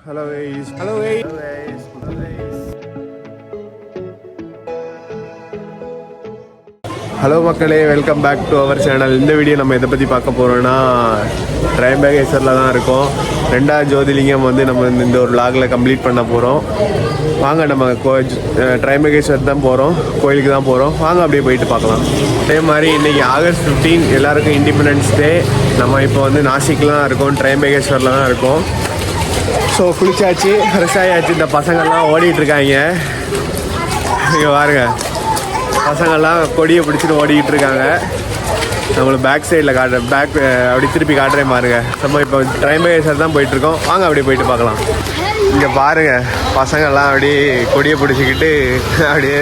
Hello guys. Hello guys. Hello guys. Hello guys. Hello மக்களே, welcome back to our channel. இந்த video நம்ம எதை பற்றி பார்க்க போகிறோன்னா ட்ரைம்பகேஸ்வரில் தான் இருக்கோம். 2வது ஜோதிலிங்கம் வந்து நம்ம இந்த ஒரு vlogல கம்ப்ளீட் பண்ண போகிறோம். வாங்க, நம்ம ட்ரைம்பகேஸ்வர் தான் போகிறோம், கோயிலுக்கு தான் போகிறோம். வாங்க அப்படியே போயிட்டு பார்க்கலாம். அதே மாதிரி இன்றைக்கி August 15 எல்லாருக்கும் இண்டிபெண்டன்ஸ் டே. நம்ம இப்போ வந்து நாசிக்கில் தான் இருக்கோம், ட்ரைம்பகேஸ்வரில் தான் இருக்கோம். ஸோ குளிச்சாச்சு, ஃப்ரெஷ் ஆகியாச்சு. இந்த பசங்கள்லாம் ஓடிட்டுருக்காங்க. இங்கே பாருங்க, பசங்கள்லாம் கொடியை பிடிச்சிட்டு ஓடிக்கிட்டு இருக்காங்க. நம்மளுக்கு பேக் சைடில் அப்படி திருப்பி காட்டுறேன் பாருங்க. நம்ம இப்போ ட்ரைம்பகேஸ்வர் தான் போயிட்டுருக்கோம். வாங்க அப்படியே போயிட்டு பார்க்கலாம். இங்கே பாருங்க, பசங்கள்லாம் அப்படியே கொடியை பிடிச்சிக்கிட்டு அப்படியே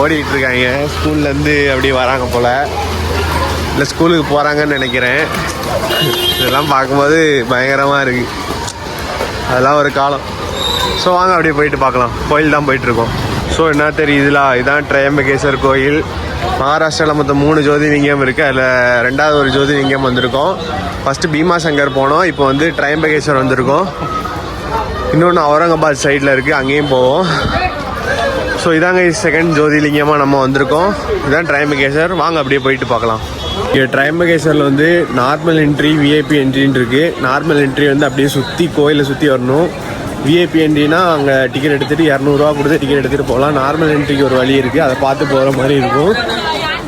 ஓடிக்கிட்டு இருக்காங்க. ஸ்கூல்லேருந்து அப்படியே வராங்க போல், இல்லை ஸ்கூலுக்கு போகிறாங்கன்னு நினைக்கிறேன். இதெல்லாம் பார்க்கும்போது பயங்கரமாக இருக்குது. அதெல்லாம் ஒரு காலம். ஸோ வாங்க அப்படியே போயிட்டு பார்க்கலாம். கோயில் தான் போயிட்டுருக்கோம். ஸோ என்ன தெரியுதுல, இதுதான் ட்ரைம்பகேஸ்வர் கோயில். மகாராஷ்டிராவில் மொத்தம் 3 ஜோதிலிங்கம் இருக்குது. அதில் 2வது ஒரு ஜோதிலிங்கம் வந்திருக்கோம். ஃபஸ்ட்டு பீமாசங்கர் போனோம், இப்போ வந்து ட்ரைம்பகேஸ்வர் வந்திருக்கோம். இன்னொன்று அவுரங்காபாத் சைடில் இருக்குது, அங்கேயும் போவோம். ஸோ இதாங்க 2nd ஜோதிலிங்கமாக நம்ம வந்திருக்கோம். இதுதான் ட்ரைம்பகேஸ்வர். வாங்க அப்படியே போயிட்டு பார்க்கலாம். இங்கே ட்ரைம்பகேஸ்வரில் வந்து நார்மல் என்ட்ரி, விஐபி என்ட்ரின்னு இருக்குது. நார்மல் என்ட்ரி வந்து அப்படியே சுற்றி கோயிலை சுற்றி வரணும். விஐபி என்ட்ரினா அங்கே டிக்கெட் எடுத்துகிட்டு 200 ரூபா கொடுத்து டிக்கெட் எடுத்துகிட்டு போகலாம். நார்மல் என்ட்ரிக்கு ஒரு வழி இருக்குது, அதை பார்த்து போகிற மாதிரி இருக்கும்.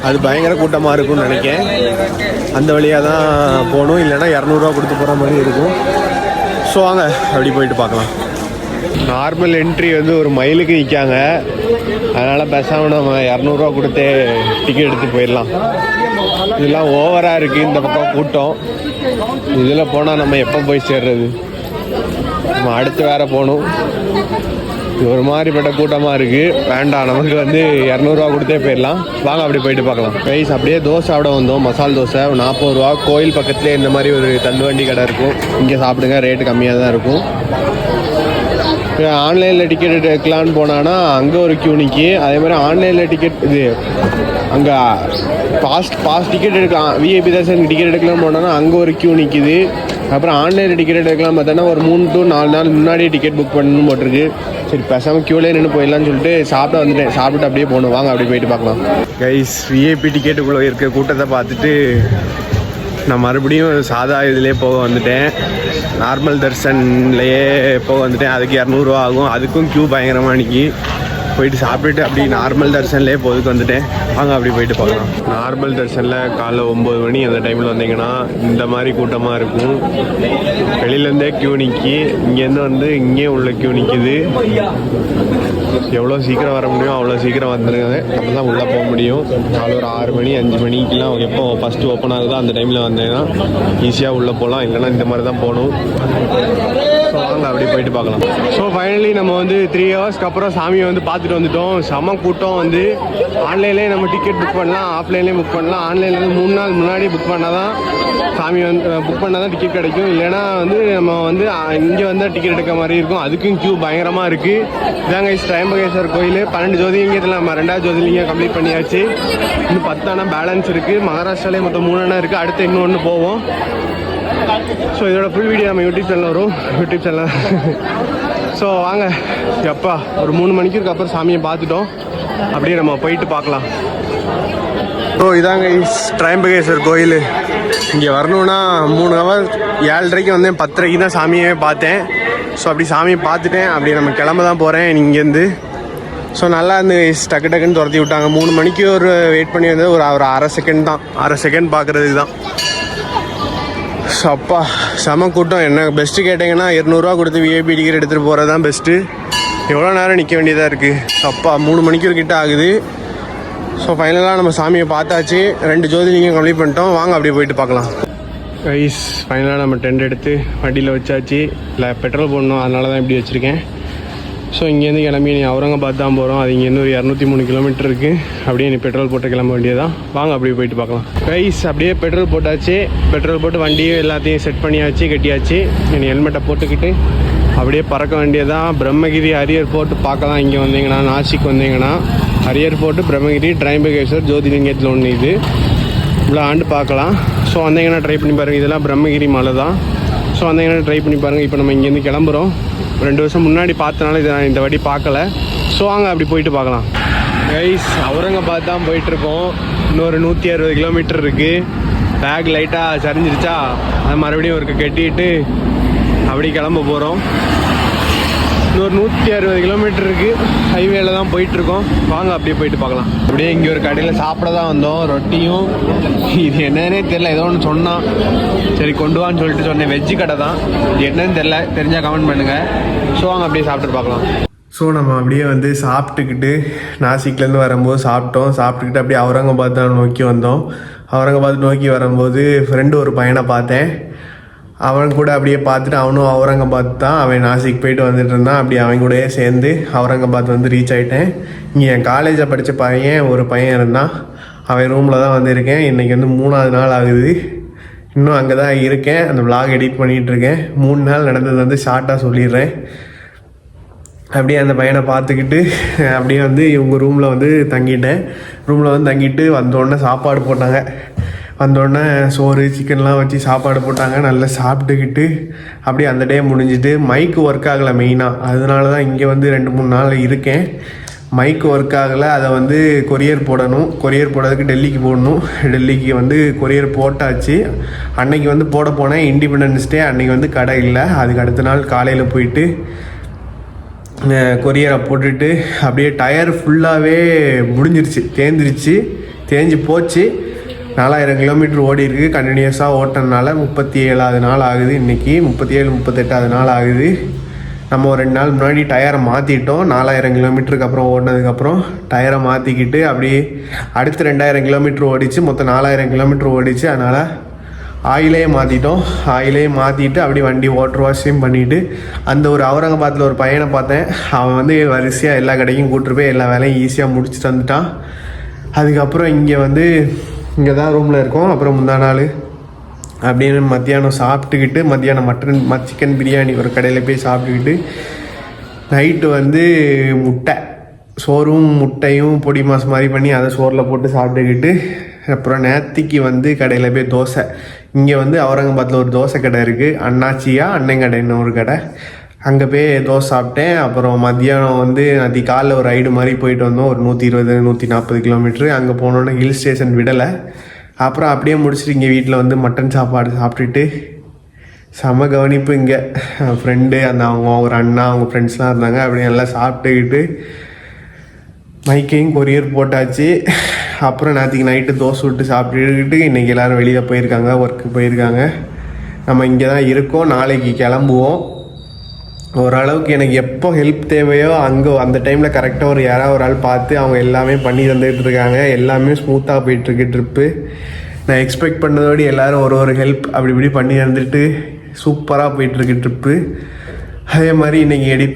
அது பயங்கர கூட்டமாக இருக்கும்னு நினைக்கிறேன். அந்த வழியாக தான் போகணும், இல்லைனா 200 ரூபா கொடுத்து போகிற மாதிரி இருக்கும். ஸோ வாங்க அப்படி போயிட்டு பார்க்கலாம். நார்மல் என்ட்ரி வந்து ஒரு மைலுக்கு நிற்காங்க. அதனால் பேசாமல் நம்ம 200 ரூபா கொடுத்து டிக்கெட் எடுத்து போயிடலாம். இதெல்லாம் ஓவராக இருக்குது இந்த பக்கம் கூட்டம். இதில் போனால் நம்ம எப்போ போய் சேர்றது? நம்ம அடுத்து வேறு போகணும். இது ஒரு மாதிரிப்பட்ட கூட்டமாக இருக்குது. வேண்டாம், நமக்கு வந்து 200 ரூபா கொடுத்தே போயிடலாம். வாங்க அப்படி போயிட்டு பார்க்கலாம். ப்ரைஸ் அப்படியே தோசை சாப்பிட வந்தோம். மசால் தோசை 40 ரூபா. கோயில் பக்கத்துலேயே இந்த மாதிரி ஒரு தள்ளுவண்டி கடை இருக்கும், இங்கே சாப்பிடுங்க, ரேட்டு கம்மியாக தான் இருக்கும். ஆன்லைனில் டிக்கெட் எடுக்கலான்னு போனான்னா அங்கே ஒரு கியூ நிற்கி. அதே மாதிரி ஆன்லைனில் டிக்கெட் இது அங்கே பாஸ் டிக்கெட் எடுக்கலாம், விஐபி தர்ஷன் டிக்கெட் எடுக்கலாம்னு போனோன்னா அங்கே ஒரு கியூ நிற்கிது. அப்புறம் ஆன்லைனில் டிக்கெட் எடுக்கலாம் பார்த்தோன்னா ஒரு 3 to 4 நாள் முன்னாடியே டிக்கெட் புக் பண்ணணும்னு போட்டிருக்கு. சரி பேசாமல் க்யூலே நின்று போயிடலான்னு சொல்லிட்டு சாப்பிட வந்துட்டேன். சாப்பிட்டு அப்படியே போகணும். வாங்க அப்படி போயிட்டு பார்க்கலாம். கைஸ், விஐபி டிக்கெட்டுக்குள்ளே இருக்க கூட்டத்தை பார்த்துட்டு நான் மறுபடியும் சாதா இதிலே போக வந்துட்டேன். நார்மல் தர்ஷன்லேயே போக வந்துட்டேன். அதுக்கு 200 ரூபா ஆகும். அதுக்கும் க்யூ பயங்கரமாக நிற்கி. போயிட்டு சாப்பிட்டுட்டு அப்படி நார்மல் தர்ஷன்லேயே போதுக்கு வந்துட்டேன். வாங்க அப்படி போயிட்டு பார்க்கலாம். நார்மல் தர்ஷனில் காலைல 9 மணி அந்த டைமில் வந்தீங்கன்னா இந்த மாதிரி கூட்டமாக இருக்கும். வெளியிலேருந்தே க்யூ நிற்கி, இங்கேருந்து வந்து இங்கே உள்ள க்யூ நிற்கிது. எவ்வளோ சீக்கிரம் வர முடியும் அவ்வளோ சீக்கிரம் வந்துடுங்க, அப்போ தான் உள்ளே போக முடியும். காலை ஒரு 6 மணி 5 மணிக்கெலாம் எப்போ ஃபஸ்ட்டு ஓப்பன் ஆகுதோ அந்த டைமில் வந்தீங்கன்னா ஈஸியாக உள்ளே போகலாம். இல்லைனா இந்த மாதிரி தான் போகணும். ஸோ வாங்க அப்படி போயிட்டு பார்க்கலாம். ஸோ ஃபைனலி நம்ம வந்து 3 ஹவர்ஸ்க்கு அப்புறம் சாமியை வந்து பார்த்துட்டு வந்துட்டோம். செம கூட்டம். வந்து ஆன்லைன்லேயே நம்ம டிக்கெட் புக் பண்ணலாம், ஆஃப்லைன்லேயே புக் பண்ணலாம். ஆன்லைனில் வந்து 3 நாள் முன்னாடி புக் பண்ணால் தான் சாமி வந்து புக் பண்ணால் தான் டிக்கெட் கிடைக்கும். இல்லைனா வந்து நம்ம வந்து இங்கே வந்தால் டிக்கெட் எடுக்க மாதிரி இருக்கும். அதுக்கும் க்யூ பயங்கரமாக இருக்குது. இதாங்க ட்ரைம்பகேஸ்வர் கோயில். 12 ஜோதிலிங்கத்தில் நம்ம 2வது ஜோதிலிங்கம் கம்ப்ளீட் பண்ணியாச்சு. இன்னும் 10 பேலன்ஸ் இருக்குது. மகாராஷ்டிராலே மொத்தம் 3 இருக்குது. அடுத்து இன்னொன்று போவோம். ஸோ இதோட ஃபுல் வீடியோ நம்ம யூடியூப் சேனல் வரும். YouTube channel. ஸோ வாங்க, எப்பா ஒரு 3 மணிக்கு அப்புறம் சாமியை பார்த்துட்டோம். அப்படியே நம்ம போயிட்டு பார்க்கலாம். ஸோ இதாங்க ட்ரைம்பகேஸ்வர் கோயில். இங்கே வரணுன்னா 3 ஹவர் 7:30 வந்தேன். 10:30 தான் சாமியே பார்த்தேன். ஸோ அப்படி சாமியை பார்த்துட்டேன். அப்படி நம்ம கிளம்ப தான் போகிறேன் இங்கேருந்து. ஸோ நல்லா இருந்து டக்கு டக்குன்னு துரத்தி விட்டாங்க. 3 மணிக்கு ஒரு வெயிட் பண்ணி வந்தது ஒரு அரை செகண்ட் தான். அரை செகண்ட் பார்க்குறதுக்கு தான். ஸோ அப்பா செம கூட்டம். என்ன பெஸ்ட்டு கேட்டிங்கன்னா 200 ரூபா கொடுத்து விஐபி டிக்கெட் எடுத்துகிட்டு போகிறது தான் பெஸ்ட்டு. எவ்வளோ நேரம் நிற்க வேண்டியதாக இருக்குது. அப்பா 3 மணிக்கு கிட்ட ஆகுது. ஸோ ஃபைனலாக நம்ம சாமியை பார்த்தாச்சு. 2 ஜோதிலிங்கம் கம்ப்ளீட் பண்ணிட்டோம். வாங்க அப்படியே போயிட்டு பார்க்கலாம். கைஸ், ஃபைனலாக நம்ம டென்ட் எடுத்து வண்டியில் வச்சாச்சு. இல்லை பெட்ரோல் போடணும், அதனால தான் இப்படி வச்சுருக்கேன். ஸோ இங்கேருந்து கிளம்பி நீ அவுரங்காபாத் தான் போகிறோம். அது இங்கேருந்து ஒரு 203 கிலோமீட்டர் இருக்குது. அப்படியே நீ பெட்ரோல் போட்டு கிளம்ப வேண்டியதான். வாங்க அப்படியே போயிட்டு பார்க்கலாம். கைஸ், அப்படியே பெட்ரோல் போட்டாச்சு. பெட்ரோல் போட்டு வண்டியும் எல்லாத்தையும் செட் பண்ணியாச்சு, கட்டியாச்சு. நீ ஹெல்மெட்டை போட்டுக்கிட்டு அப்படியே பறக்க வேண்டியதான். பிரம்மகிரி அரியர் போட்டு பார்க்கலாம். இங்கே வந்தீங்கன்னா, நாசிக் வந்தீங்கன்னா அரியர் போட்டு பிரம்மகிரி ட்ரைம்பகேஸ்வர் ஜோதிலிங்கத்தில் ஒன்று இது இவ்வளோ ஆண்டு பார்க்கலாம். ஸோ வந்தீங்கன்னா ட்ரை பண்ணி பாருங்கள். இதெல்லாம் பிரம்மகிரி மலை தான். ஸோ வந்தீங்கன்னா ட்ரை பண்ணி பாருங்கள். இப்போ நம்ம இங்கேருந்து கிளம்புறோம். 2 வருஷம் முன்னாடி பார்த்தனால இதை நான் இந்த வாட்டி பார்க்கல. ஸோ வாங்க அப்படி போயிட்டு பார்க்கலாம். கைஸ், அவுரங்காபாத் தான் போயிட்டுருக்கோம். இன்னொரு 160 கிலோமீட்டர் இருக்குது. பேக் லைட்டாக சரிஞ்சிருச்சா, அதை மறுபடியும் ஒரு கட்டிட்டு அப்படி கிளம்ப போகிறோம். இன்னொரு 160 கிலோமீட்டர் இருக்குது. ஹைவேல தான் போயிட்டுருக்கோம். வாங்க அப்படியே போயிட்டு பார்க்கலாம். அப்படியே இங்கே ஒரு கடையில் சாப்பிட தான் வந்தோம். ரொட்டியும் இது என்னன்னே தெரில, ஏதோ ஒன்று சொன்னான். சரி கொண்டு வான்னு சொல்லிட்டு சொன்னேன். வெஜ்ஜு கடை தான். இது என்னன்னு தெரில, தெரிஞ்சால் கமெண்ட் பண்ணுங்கள். ஸோ வாங்க அப்படியே சாப்பிட்டு பார்க்கலாம். ஸோ நம்ம அப்படியே வந்து சாப்பிட்டுக்கிட்டு நாசிக்லேருந்து வரும்போது சாப்பிட்டுக்கிட்டு அப்படியே அவுரங்காபாத் தான் நோக்கி வந்தோம். அவுரங்காபாத் நோக்கி வரும்போது ஃப்ரெண்டு ஒரு பையனை பார்த்தேன். அவன் கூட அப்படியே பார்த்துட்டு அவனும் அவுரங்காபாத் தான், அவன் நாசிக் போயிட்டு வந்துட்டு இருந்தான். அப்படி அவன் கூடயே சேர்ந்து அவுரங்காபாத் வந்து ரீச் ஆகிட்டேன். இங்கே என் காலேஜில் படித்த பையன் ஒரு பையன் இருந்தான். அவன் ரூமில் தான் வந்திருக்கேன். இன்றைக்கி வந்து 3ஆவது நாள் ஆகுது. இன்னும் அங்கே தான் இருக்கேன். அந்த விளாக் எடிட் பண்ணிகிட்ருக்கேன். 3 நாள் நடந்தது வந்து ஷார்ட்டாக சொல்லிடுறேன். அப்படியே அந்த பையனை பார்த்துக்கிட்டு அப்படியே வந்து இவங்க ரூமில் வந்து தங்கிட்டேன். ரூமில் வந்து தங்கிட்டு வந்தோடனே சாப்பாடு போட்டாங்க. வந்தோடனே சோறு சிக்கன்லாம் வச்சு சாப்பாடு போட்டாங்க. நல்லா சாப்பிட்டுக்கிட்டு அப்படியே அந்த டே முடிஞ்சிட்டு. மைக்கு ஒர்க் ஆகலை மெயினாக, அதனால தான் இங்கே வந்து 2-3 நாள் இருக்கேன். மைக்கு ஒர்க் ஆகலை, அதை வந்து கொரியர் போடணும். கொரியர் போடுறதுக்கு டெல்லிக்கு போடணும். டெல்லிக்கு வந்து கொரியர் போட்டாச்சு. அன்னைக்கு வந்து போட போனேன், இண்டிபெண்டன்ஸ் டே அன்றைக்கி வந்து கடை இல்லை. அதுக்கு அடுத்த நாள் காலையில் போயிட்டு கொரியரை போட்டுட்டு அப்படியே டயர் ஃபுல்லாகவே முடிஞ்சிருச்சு, தேஞ்சு போச்சு. 4000 கிலோமீட்டர் ஓடி இருக்குது. கண்டினியூஸாக ஓட்டினால 37வது நாள் ஆகுது. இன்றைக்கி 37-38வது நாள் ஆகுது. நம்ம ஒரு 2 நாள் முன்னாடி டயரை மாற்றிட்டோம். 4000 கிலோமீட்டருக்கு அப்புறம் ஓடினதுக்கப்புறம் டயரை மாற்றிக்கிட்டு அப்படியே அடுத்து 2000 கிலோமீட்டர் ஓடிச்சு. மொத்தம் 4000 கிலோமீட்டர் ஓடிச்சு. அதனால் ஆயிலே மாற்றிட்டோம். ஆயிலே மாற்றிட்டு அப்படி வண்டி வாட்டர் வாஷையும் பண்ணிவிட்டு அந்த ஒரு அவுரங்காபாத்தில் ஒரு பையனை பார்த்தேன். அவன் வந்து வரிசையாக எல்லா கடைக்கும் கூப்பிட்டு போய் எல்லா வேலையும் ஈஸியாக முடிச்சுட்டு வந்துட்டான். அதுக்கப்புறம் இங்கே தான் ரூமில் இருக்கோம். அப்புறம் முந்தா நாள் அப்படின்னு மத்தியானம் சாப்பிட்டுக்கிட்டு மத்தியானம் சிக்கன் பிரியாணி ஒரு கடையில் போய் சாப்பிட்டுக்கிட்டு நைட்டு வந்து முட்டை சோறும் முட்டையும் பொடி மாஸ் மாதிரி பண்ணி அதை சோறில் போட்டு சாப்பிட்டுக்கிட்டு அப்புறம் நேத்திக்கு வந்து கடையில் போய் தோசை. இங்கே வந்து அவுரங்காபாத்தில் ஒரு தோசை கடை இருக்குது, அண்ணாச்சியா அண்ணங்கடைன்னு ஒரு கடை. அங்கே போய் தோசை சாப்பிட்டேன். அப்புறம் மத்தியானம் வந்து நேற்று காலைல ஒரு ரைடு மாதிரி போயிட்டு வந்தோம். ஒரு 120-140 கிலோமீட்ரு. அங்கே போனோன்னே ஹில் ஸ்டேஷன் விடலை. அப்புறம் அப்படியே முடிச்சுட்டு இங்கே வீட்டில் வந்து மட்டன் சாப்பாடு சாப்பிட்டுட்டு செம கவனிப்பு. இங்கே ஃப்ரெண்டு அவங்க ஒரு அண்ணா அவங்க ஃப்ரெண்ட்ஸ்லாம் இருந்தாங்க. அப்படியே நல்லா சாப்பிட்டுக்கிட்டு மைக்கையும் கொரியர் போட்டாச்சு. அப்புறம் நேற்றுக்கு நைட்டு தோசை விட்டு சாப்பிட்டுக்கிட்டு இன்றைக்கி எல்லோரும் வெளியில் போயிருக்காங்க, ஒர்க்கு போயிருக்காங்க. நம்ம இங்கே தான் இருக்கோம். நாளைக்கு கிளம்புவோம். ஓரளவுக்கு எனக்கு எப்போ ஹெல்ப் தேவையோ அங்கே அந்த டைமில் கரெக்டாக யாராவது ஒரு ஆள் பார்த்து அவங்க எல்லாமே பண்ணி தந்துகிட்டு இருக்காங்க. எல்லாமே ஸ்மூத்தாக போயிட்டுருக்கு ட்ரிப்பு. நான் எக்ஸ்பெக்ட் பண்ணதோடு எல்லோரும் ஒரு ஹெல்ப் அப்படி இப்படி பண்ணி தந்துட்டு சூப்பராக போயிட்டுருக்கு ட்ரிப்பு. அதே மாதிரி இன்றைக்கி எடிட்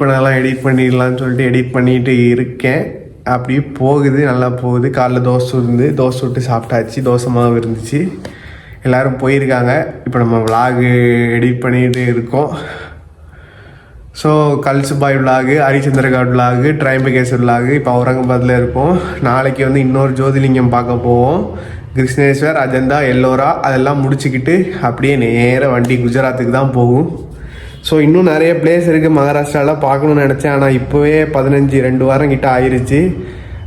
பண்ணிடலான்னு சொல்லிட்டு எடிட் பண்ணிகிட்டு இருக்கேன். அப்படியே போகுது, நல்லா போகுது. காலைல தோசை விட்டு சாப்பிட்டாச்சு. தோசை மாவு இருந்துச்சு. எல்லோரும் போயிருக்காங்க. இப்போ நம்ம விலாகு எடிட் பண்ணிகிட்டு இருக்கோம். So Kalsubai vlog, Harishchandragad vlog, Trimbakeshwar vlog. இப்போ அவுரங்காபாத்தில் இருக்கோம். நாளைக்கு வந்து இன்னொரு ஜோதிலிங்கம் பார்க்க போவோம். கிருஷ்ணேஸ்வர், அஜந்தா, எல்லோரா அதெல்லாம் முடிச்சுக்கிட்டு அப்படியே நேராக வண்டி குஜராத்துக்கு தான் போகும். ஸோ இன்னும் நிறைய பிளேஸ் இருக்குது மகாராஷ்டிராவில் பார்க்கணுன்னு நினச்சேன். ஆனால் இப்போவே 2 வாரம் கிட்ட ஆயிடுச்சு.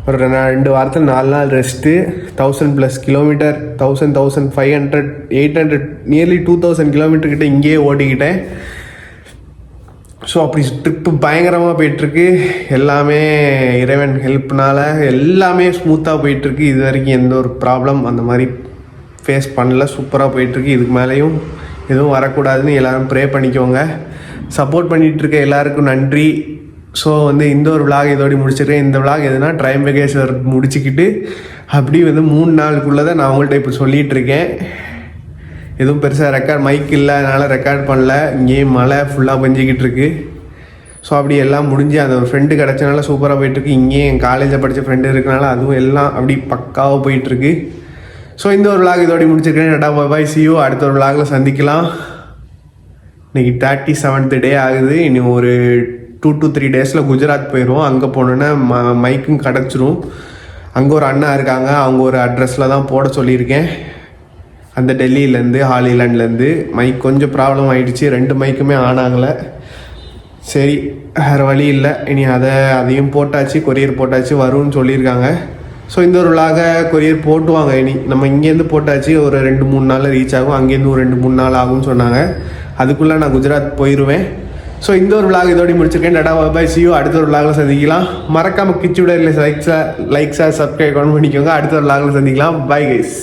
ஒரு 2 வாரத்தில் 4 நாள் ரெஸ்ட்டு. 1000+ கிலோமீட்டர், 1500, 800, நியர்லி 2000 கிலோமீட்டர் கிட்ட இங்கேயே ஓட்டிக்கிட்டேன். ஸோ அப்படி ட்ரிப்பு பயங்கரமாக போயிட்டுருக்கு. எல்லாமே இறைவன் ஹெல்ப்னால் எல்லாமே ஸ்மூத்தாக போயிட்டுருக்கு. இது வரைக்கும் எந்த ஒரு ப்ராப்ளம் அந்த மாதிரி ஃபேஸ் பண்ணல. சூப்பராக போயிட்டுருக்கு. இதுக்கு மேலேயும் எதுவும் வரக்கூடாதுன்னு எல்லோரும் ப்ரே பண்ணிக்கோங்க. சப்போர்ட் பண்ணிகிட்ருக்க எல்லாருக்கும் நன்றி. ஸோ வந்து இந்த ஒரு விலாக் இதோடு முடிச்சிருக்கேன். இந்த விலாக் எதுனா ட்ரைம்பகேஸ்வர் முடிச்சுக்கிட்டு அப்படி வந்து 3 நாளுக்குள்ளே தான் நான் உங்கள்கிட்ட இப்போ சொல்லிகிட்ருக்கேன். எதுவும் பெருசாக மைக் இல்லை, அதனால் ரெக்கார்ட் பண்ணல. இங்கேயும் மழை ஃபுல்லாக பெஞ்சிக்கிட்டு இருக்கு. ஸோ அப்படி எல்லாம் முடிஞ்சு அந்த ஒரு ஃப்ரெண்டு கிடச்சனால சூப்பராக போயிட்டுருக்கு. இங்கேயும் என் காலேஜில் படித்த ஃப்ரெண்டு இருக்கனால அதுவும் எல்லாம் அப்படி பக்காவாக போயிட்டுருக்கு. ஸோ இந்த ஒரு விலாக் இதோட முடிச்சிருக்கேன். டாடா பாய், see you. அடுத்த ஒரு விலாகில் சந்திக்கலாம். இன்றைக்கி 37th டே ஆகுது. இனி ஒரு 2 to 3 டேஸில் குஜராத் போயிடுவோம். அங்கே போனோன்னே மைக்கும் கிடச்சிரும். அங்கே ஒரு அண்ணா இருக்காங்க, அவங்க ஒரு அட்ரஸில் தான் போட சொல்லியிருக்கேன். அந்த டெல்லியிலேருந்து ஹாலிலேண்ட்லேருந்து மைக் கொஞ்சம் ப்ராப்ளம் ஆகிடுச்சு. 2 மைக்குமே ஆன் ஆகலை. சரி வேறு வழி இல்லை, இனி அதையும் போட்டாச்சு, கொரியர் போட்டாச்சு, வரும்னு சொல்லியிருக்காங்க. ஸோ இந்த ஒரு விலாக கொரியர் போட்டுவாங்க. இனி நம்ம இங்கேருந்து போட்டாச்சு, ஒரு 2-3 நாளில் ரீச் ஆகும். அங்கேருந்து ஒரு 2-3 நாள் ஆகும்னு சொன்னாங்க. அதுக்குள்ளே நான் குஜராத் போயிடுவேன். ஸோ இந்த ஒரு விலாக் இதோட முடிச்சிருக்கேன். டாடா பாய், see you. அடுத்த ஒரு விலாகில் சந்திக்கலாம். மறக்காமல் கிச்சு விட இல்லை லைக்ஸாக சப்ஸ்கிரைப் பண்ணிக்கோங்க. அடுத்த ஒரு விலாகில் சந்திக்கலாம். Bye guys.